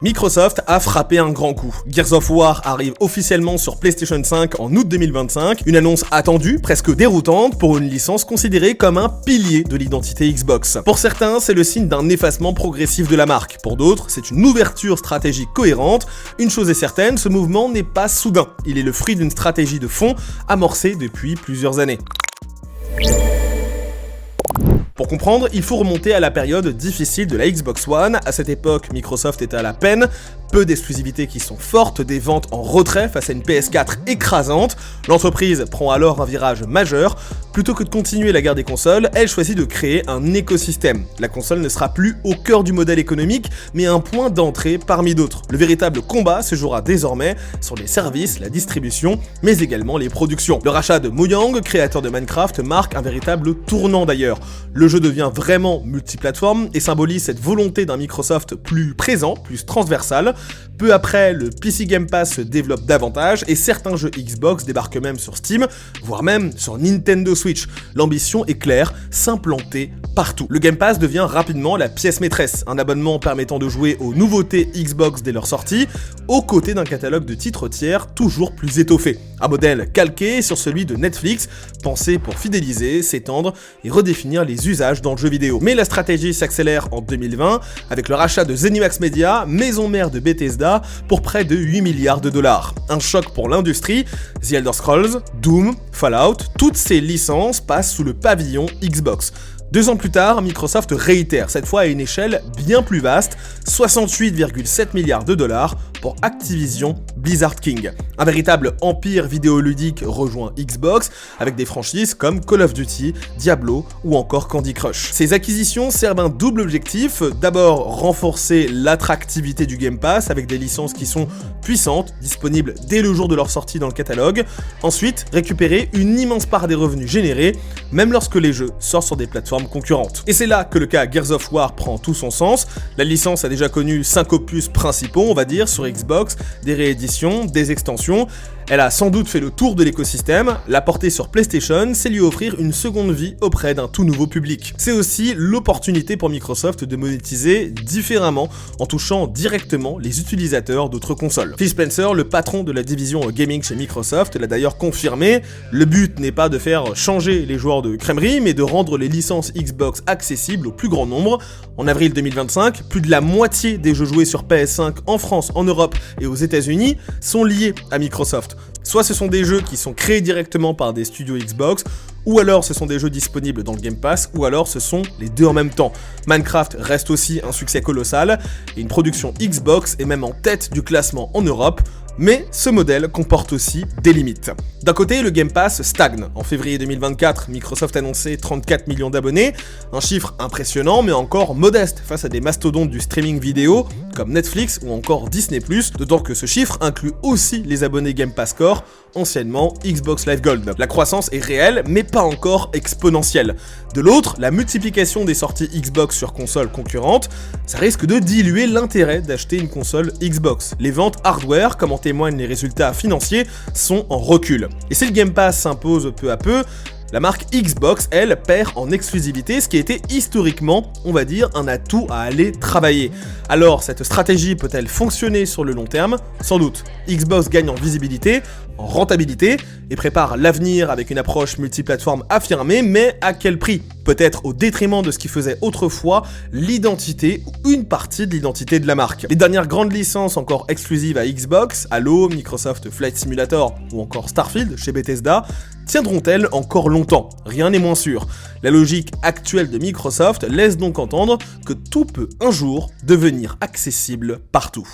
Microsoft a frappé un grand coup. Gears of War arrive officiellement sur PlayStation 5 en août 2025, une annonce attendue, presque déroutante pour une licence considérée comme un pilier de l'identité Xbox. Pour certains, c'est le signe d'un effacement progressif de la marque. Pour d'autres, c'est une ouverture stratégique cohérente. Une chose est certaine, ce mouvement n'est pas soudain. Il est le fruit d'une stratégie de fond amorcée depuis plusieurs années. Pour comprendre, il faut remonter à la période difficile de la Xbox One. À cette époque, Microsoft était à la peine, peu d'exclusivités qui sont fortes, des ventes en retrait face à une PS4 écrasante. L'entreprise prend alors un virage majeur. Plutôt que de continuer la guerre des consoles, elle choisit de créer un écosystème. La console ne sera plus au cœur du modèle économique, mais un point d'entrée parmi d'autres. Le véritable combat se jouera désormais sur les services, la distribution, mais également les productions. Le rachat de Mojang, créateur de Minecraft, marque un véritable tournant d'ailleurs. Le jeu devient vraiment multiplateforme et symbolise cette volonté d'un Microsoft plus présent, plus transversal. Peu après, le PC Game Pass se développe davantage et certains jeux Xbox débarquent même sur Steam, voire même sur Nintendo Switch. L'ambition est claire, s'implanter partout. Le Game Pass devient rapidement la pièce maîtresse, un abonnement permettant de jouer aux nouveautés Xbox dès leur sortie, aux côtés d'un catalogue de titres tiers toujours plus étoffé. Un modèle calqué sur celui de Netflix, pensé pour fidéliser, s'étendre et redéfinir les usages dans le jeu vidéo. Mais la stratégie s'accélère en 2020 avec le rachat de ZeniMax Media, maison mère de Bethesda, pour près de 8 milliards de dollars. Un choc pour l'industrie, The Elder Scrolls, Doom, Fallout, toutes ces licences passent sous le pavillon Xbox. 2 ans plus tard, Microsoft réitère, cette fois à une échelle bien plus vaste, 68,7 milliards de dollars pour Activision Blizzard King. Un véritable empire vidéoludique rejoint Xbox avec des franchises comme Call of Duty, Diablo ou encore Candy Crush. Ces acquisitions servent un double objectif, d'abord renforcer l'attractivité du Game Pass avec des licences qui sont puissantes, disponibles dès le jour de leur sortie dans le catalogue, ensuite récupérer une immense part des revenus générés, même lorsque les jeux sortent sur des plateformes concurrentes. Et c'est là que le cas Gears of War prend tout son sens. La licence a déjà connu 5 opus principaux, on va dire, sur Xbox, des rééditions, des extensions. Elle a sans doute fait le tour de l'écosystème, la porter sur PlayStation, c'est lui offrir une seconde vie auprès d'un tout nouveau public. C'est aussi l'opportunité pour Microsoft de monétiser différemment en touchant directement les utilisateurs d'autres consoles. Phil Spencer, le patron de la division gaming chez Microsoft, l'a d'ailleurs confirmé, le but n'est pas de faire changer les joueurs de crèmerie, mais de rendre les licences Xbox accessibles au plus grand nombre. En avril 2025, plus de la moitié des jeux joués sur PS5 en France, en Europe et aux États-Unis sont liés à Microsoft. Soit ce sont des jeux qui sont créés directement par des studios Xbox, ou alors ce sont des jeux disponibles dans le Game Pass, ou alors ce sont les deux en même temps. Minecraft reste aussi un succès colossal, et une production Xbox est même en tête du classement en Europe, mais ce modèle comporte aussi des limites. D'un côté, le Game Pass stagne. En février 2024, Microsoft annonçait 34 millions d'abonnés, un chiffre impressionnant mais encore modeste face à des mastodontes du streaming vidéo comme Netflix ou encore Disney+, d'autant que ce chiffre inclut aussi les abonnés Game Pass Core, anciennement Xbox Live Gold. La croissance est réelle mais pas encore exponentielle. De l'autre, la multiplication des sorties Xbox sur consoles concurrentes, ça risque de diluer l'intérêt d'acheter une console Xbox. Les ventes hardware, comme en témoignent les résultats financiers, sont en recul. Et si le Game Pass s'impose peu à peu, la marque Xbox, elle, perd en exclusivité, ce qui était historiquement, on va dire, un atout à aller travailler. Alors, cette stratégie peut-elle fonctionner sur le long terme ? Sans doute. Xbox gagne en visibilité, en rentabilité, et prépare l'avenir avec une approche multiplateforme affirmée, mais à quel prix ? Peut-être au détriment de ce qui faisait autrefois l'identité ou une partie de l'identité de la marque. Les dernières grandes licences encore exclusives à Xbox, Halo, Microsoft Flight Simulator ou encore Starfield chez Bethesda, tiendront-elles encore longtemps ? Rien n'est moins sûr. La logique actuelle de Microsoft laisse donc entendre que tout peut un jour devenir accessible partout.